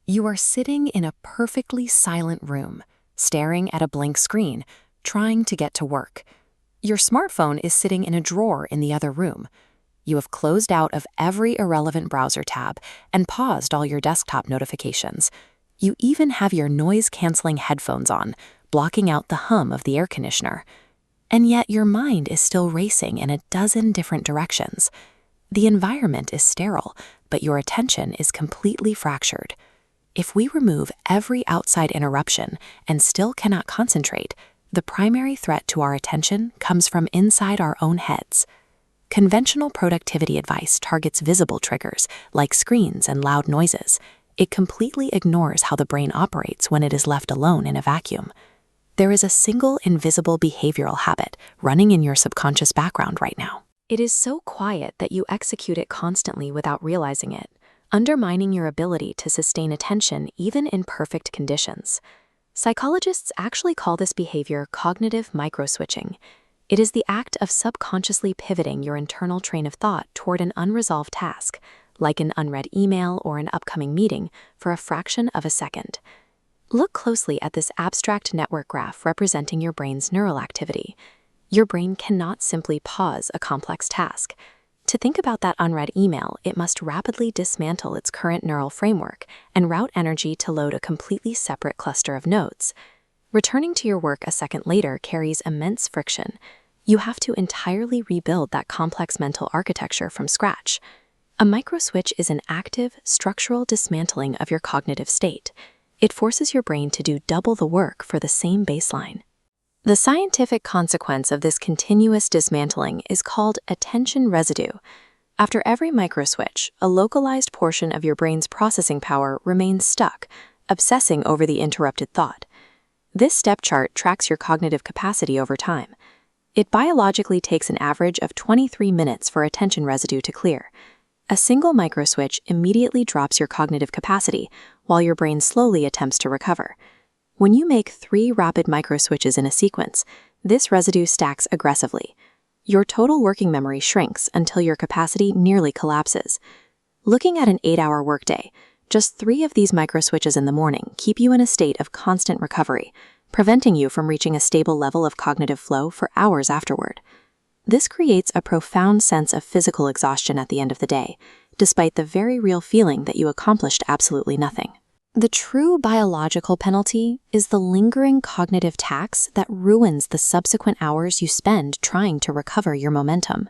You are sitting in a perfectly silent room, staring at a blank screen, trying to get to work. Your smartphone is sitting in a drawer in the other room. You have closed out of every irrelevant browser tab and paused all your desktop notifications. You even have your noise-canceling headphones on, blocking out the hum of the air conditioner. And yet your mind is still racing in a dozen different directions. The environment is sterile, but your attention is completely fractured. If we remove every outside interruption and still cannot concentrate, the primary threat to our attention comes from inside our own heads. Conventional productivity advice targets visible triggers, like screens and loud noises. It completely ignores how the brain operates when it is left alone in a vacuum. There is a single invisible behavioral habit running in your subconscious background right now. It is so quiet that you execute it constantly without realizing it, undermining your ability to sustain attention even in perfect conditions. Psychologists actually call this behavior cognitive microswitching. It is the act of subconsciously pivoting your internal train of thought toward an unresolved task, like an unread email or an upcoming meeting, for a fraction of a second. Look closely at this abstract network graph representing your brain's neural activity. Your brain cannot simply pause a complex task. To think about that unread email, it must rapidly dismantle its current neural framework and route energy to load a completely separate cluster of nodes. Returning to your work a second later carries immense friction. You have to entirely rebuild that complex mental architecture from scratch. A microswitch is an active, structural dismantling of your cognitive state. It forces your brain to do double the work for the same baseline. The scientific consequence of this continuous dismantling is called attention residue. After every microswitch, a localized portion of your brain's processing power remains stuck, obsessing over the interrupted thought. This step chart tracks your cognitive capacity over time. It biologically takes an average of 23 minutes for attention residue to clear. A single microswitch immediately drops your cognitive capacity, while your brain slowly attempts to recover. When you make 3 rapid microswitches in a sequence, this residue stacks aggressively. Your total working memory shrinks until your capacity nearly collapses. Looking at an 8-hour workday, just 3 of these microswitches in the morning keep you in a state of constant recovery, preventing you from reaching a stable level of cognitive flow for hours afterward. This creates a profound sense of physical exhaustion at the end of the day, despite the very real feeling that you accomplished absolutely nothing. The true biological penalty is the lingering cognitive tax that ruins the subsequent hours you spend trying to recover your momentum.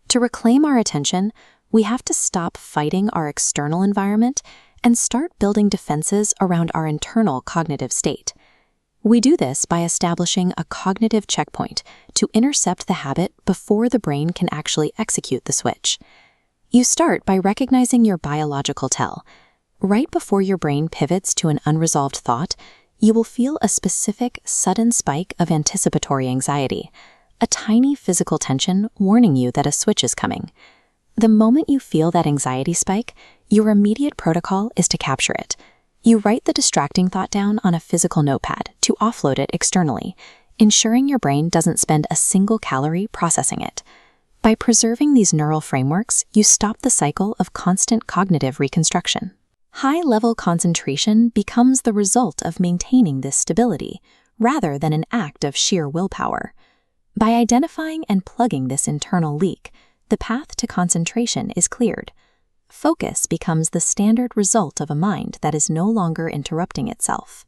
To reclaim our attention, we have to stop fighting our external environment and start building defenses around our internal cognitive state. We do this by establishing a cognitive checkpoint to intercept the habit before the brain can actually execute the switch. You start by recognizing your biological tell. Right before your brain pivots to an unresolved thought, you will feel a specific, sudden spike of anticipatory anxiety, a tiny physical tension warning you that a switch is coming. The moment you feel that anxiety spike, your immediate protocol is to capture it. You write the distracting thought down on a physical notepad to offload it externally, ensuring your brain doesn't spend a single calorie processing it. By preserving these neural frameworks, you stop the cycle of constant cognitive reconstruction. High-level concentration becomes the result of maintaining this stability, rather than an act of sheer willpower. By identifying and plugging this internal leak, the path to concentration is cleared. Focus becomes the standard result of a mind that is no longer interrupting itself.